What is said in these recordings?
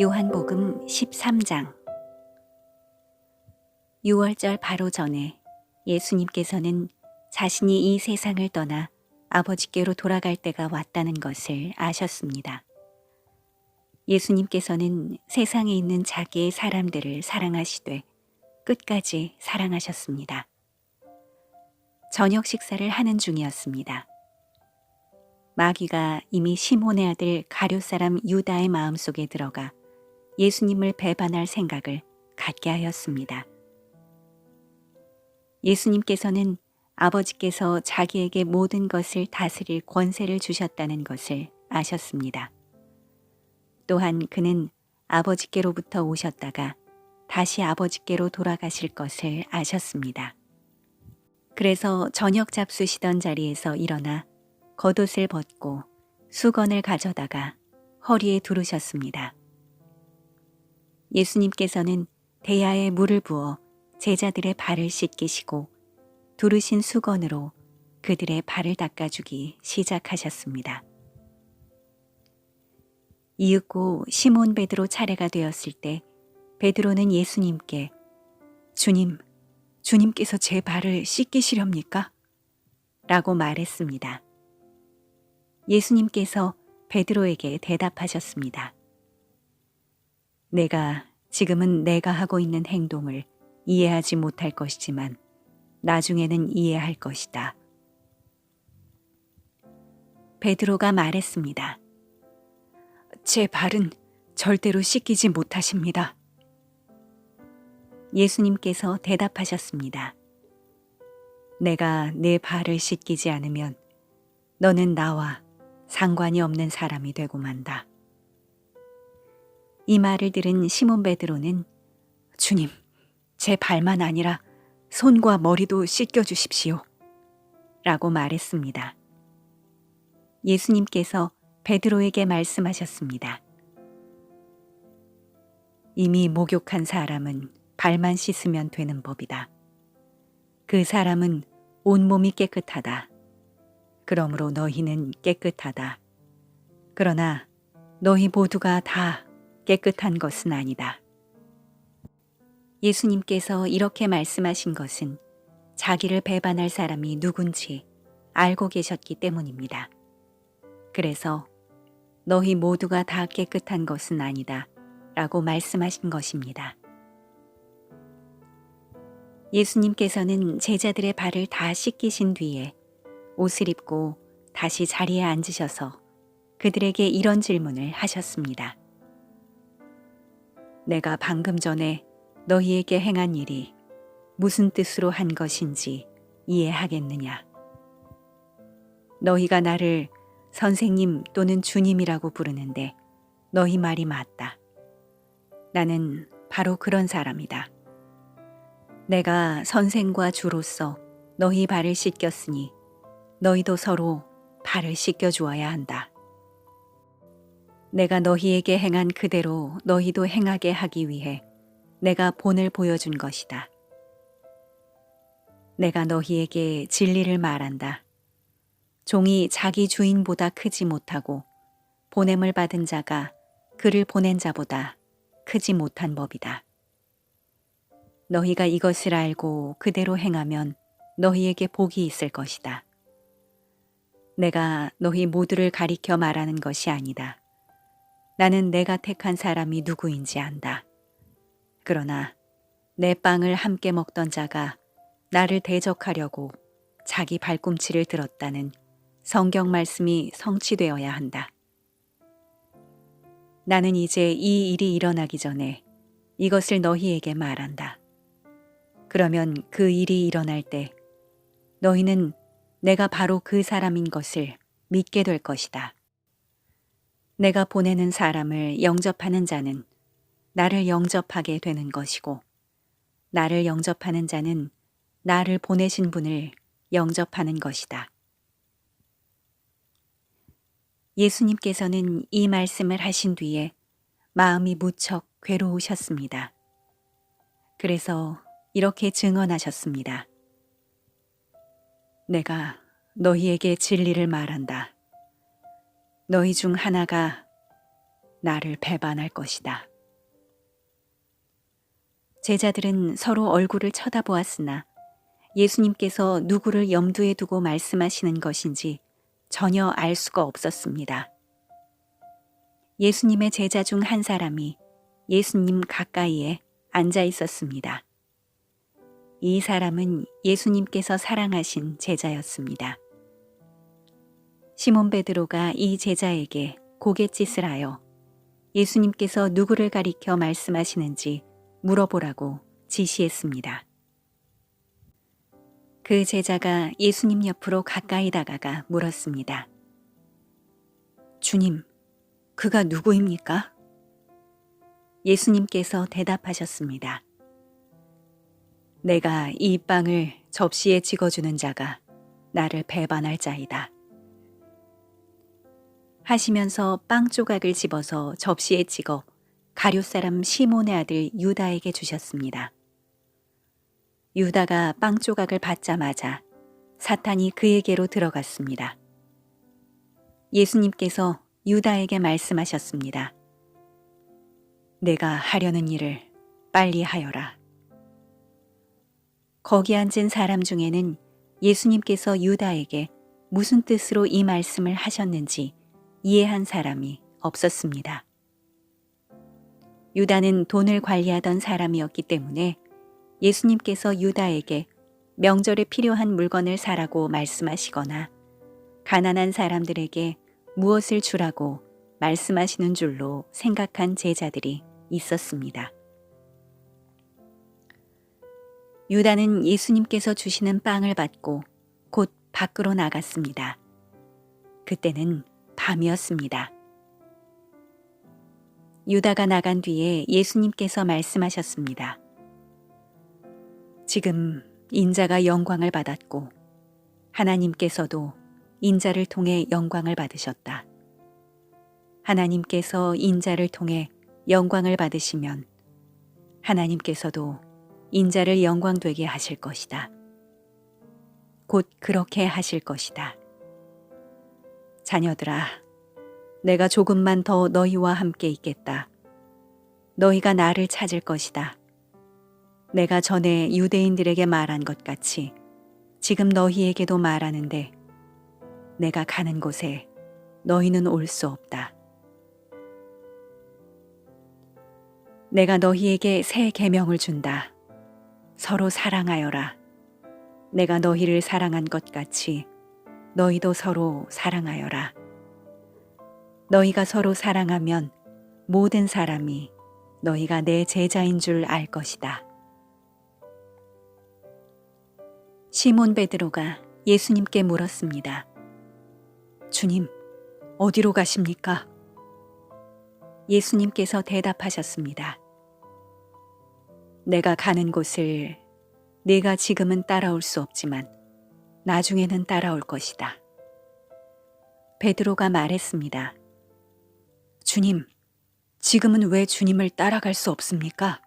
요한복음 13장. 유월절 바로 전에 예수님께서는 자신이 이 세상을 떠나 아버지께로 돌아갈 때가 왔다는 것을 아셨습니다. 예수님께서는 세상에 있는 자기의 사람들을 사랑하시되 끝까지 사랑하셨습니다. 저녁 식사를 하는 중이었습니다. 마귀가 이미 시몬의 아들 가룟 사람 유다의 마음속에 들어가 예수님을 배반할 생각을 갖게 하였습니다. 예수님께서는 아버지께서 자기에게 모든 것을 다스릴 권세를 주셨다는 것을 아셨습니다. 또한 그는 아버지께로부터 오셨다가 다시 아버지께로 돌아가실 것을 아셨습니다. 그래서 저녁 잡수시던 자리에서 일어나 겉옷을 벗고 수건을 가져다가 허리에 두르셨습니다. 예수님께서는 대야에 물을 부어 제자들의 발을 씻기시고 두르신 수건으로 그들의 발을 닦아주기 시작하셨습니다. 이윽고 시몬 베드로 차례가 되었을 때 베드로는 예수님께 주님께서 제 발을 씻기시렵니까? 라고 말했습니다. 예수님께서 베드로에게 대답하셨습니다. 지금은 내가 하고 있는 행동을 이해하지 못할 것이지만 나중에는 이해할 것이다. 베드로가 말했습니다. 제 발은 절대로 씻기지 못하십니다. 예수님께서 대답하셨습니다. 내가 내 발을 씻기지 않으면 너는 나와 상관이 없는 사람이 되고 만다. 이 말을 들은 시몬 베드로는 주님, 제 발만 아니라 손과 머리도 씻겨주십시오. 라고 말했습니다. 예수님께서 베드로에게 말씀하셨습니다. 이미 목욕한 사람은 발만 씻으면 되는 법이다. 그 사람은 온몸이 깨끗하다. 그러므로 너희는 깨끗하다. 그러나 너희 모두가 다 깨끗한 것은 아니다. 예수님께서 이렇게 말씀하신 것은 자기를 배반할 사람이 누군지 알고 계셨기 때문입니다. 그래서 너희 모두가 다 깨끗한 것은 아니다 라고 말씀하신 것입니다. 예수님께서는 제자들의 발을 다 씻기신 뒤에 옷을 입고 다시 자리에 앉으셔서 그들에게 이런 질문을 하셨습니다. 내가 방금 전에 너희에게 행한 일이 무슨 뜻으로 한 것인지 이해하겠느냐? 너희가 나를 선생님 또는 주님이라고 부르는데 너희 말이 맞다. 나는 바로 그런 사람이다. 내가 선생과 주로서 너희 발을 씻겼으니 너희도 서로 발을 씻겨주어야 한다. 내가 너희에게 행한 그대로 너희도 행하게 하기 위해 내가 본을 보여준 것이다. 내가 너희에게 진리를 말한다. 종이 자기 주인보다 크지 못하고 보냄을 받은 자가 그를 보낸 자보다 크지 못한 법이다. 너희가 이것을 알고 그대로 행하면 너희에게 복이 있을 것이다. 내가 너희 모두를 가리켜 말하는 것이 아니다. 나는 내가 택한 사람이 누구인지 안다. 그러나 내 빵을 함께 먹던 자가 나를 대적하려고 자기 발꿈치를 들었다는 성경 말씀이 성취되어야 한다. 나는 이제 이 일이 일어나기 전에 이것을 너희에게 말한다. 그러면 그 일이 일어날 때 너희는 내가 바로 그 사람인 것을 믿게 될 것이다. 내가 보내는 사람을 영접하는 자는 나를 영접하게 되는 것이고 나를 영접하는 자는 나를 보내신 분을 영접하는 것이다. 예수님께서는 이 말씀을 하신 뒤에 마음이 무척 괴로우셨습니다. 그래서 이렇게 증언하셨습니다. 내가 너희에게 진리를 말한다. 너희 중 하나가 나를 배반할 것이다. 제자들은 서로 얼굴을 쳐다보았으나 예수님께서 누구를 염두에 두고 말씀하시는 것인지 전혀 알 수가 없었습니다. 예수님의 제자 중 한 사람이 예수님 가까이에 앉아 있었습니다. 이 사람은 예수님께서 사랑하신 제자였습니다. 시몬 베드로가 이 제자에게 고갯짓을 하여 예수님께서 누구를 가리켜 말씀하시는지 물어보라고 지시했습니다. 그 제자가 예수님 옆으로 가까이 다가가 물었습니다. 주님, 그가 누구입니까? 예수님께서 대답하셨습니다. 내가 이 빵을 접시에 찍어주는 자가 나를 배반할 자이다. 하시면서 빵 조각을 집어서 접시에 찍어 가룟 사람 시몬의 아들 유다에게 주셨습니다. 유다가 빵 조각을 받자마자 사탄이 그에게로 들어갔습니다. 예수님께서 유다에게 말씀하셨습니다. 내가 하려는 일을 빨리 하여라. 거기 앉은 사람 중에는 예수님께서 유다에게 무슨 뜻으로 이 말씀을 하셨는지 이해한 사람이 없었습니다. 유다는 돈을 관리하던 사람이었기 때문에 예수님께서 유다에게 명절에 필요한 물건을 사라고 말씀하시거나 가난한 사람들에게 무엇을 주라고 말씀하시는 줄로 생각한 제자들이 있었습니다. 유다는 예수님께서 주시는 빵을 받고 곧 밖으로 나갔습니다. 그때는 밤이었습니다. 유다가 나간 뒤에 예수님께서 말씀하셨습니다. 지금 인자가 영광을 받았고 하나님께서도 인자를 통해 영광을 받으셨다. 하나님께서 인자를 통해 영광을 받으시면 하나님께서도 인자를 영광되게 하실 것이다. 곧 그렇게 하실 것이다. 자녀들아, 내가 조금만 더 너희와 함께 있겠다. 너희가 나를 찾을 것이다. 내가 전에 유대인들에게 말한 것 같이 지금 너희에게도 말하는데 내가 가는 곳에 너희는 올 수 없다. 내가 너희에게 새 계명을 준다. 서로 사랑하여라. 내가 너희를 사랑한 것 같이 너희도 서로 사랑하여라. 너희가 서로 사랑하면 모든 사람이 너희가 내 제자인 줄 알 것이다. 시몬 베드로가 예수님께 물었습니다. 주님, 어디로 가십니까? 예수님께서 대답하셨습니다. 내가 가는 곳을 네가 지금은 따라올 수 없지만 나중에는 따라올 것이다. 베드로가 말했습니다. 주님, 지금은 왜 주님을 따라갈 수 없습니까?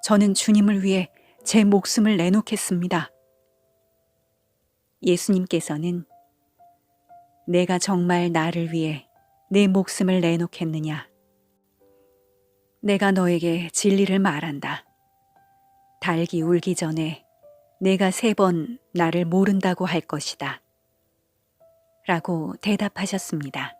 저는 주님을 위해 제 목숨을 내놓겠습니다. 예수님께서는 내가 정말 나를 위해 내 목숨을 내놓겠느냐? 내가 너에게 진리를 말한다. 닭이 울기 전에 내가 3번 나를 모른다고 할 것이다. 라고 대답하셨습니다.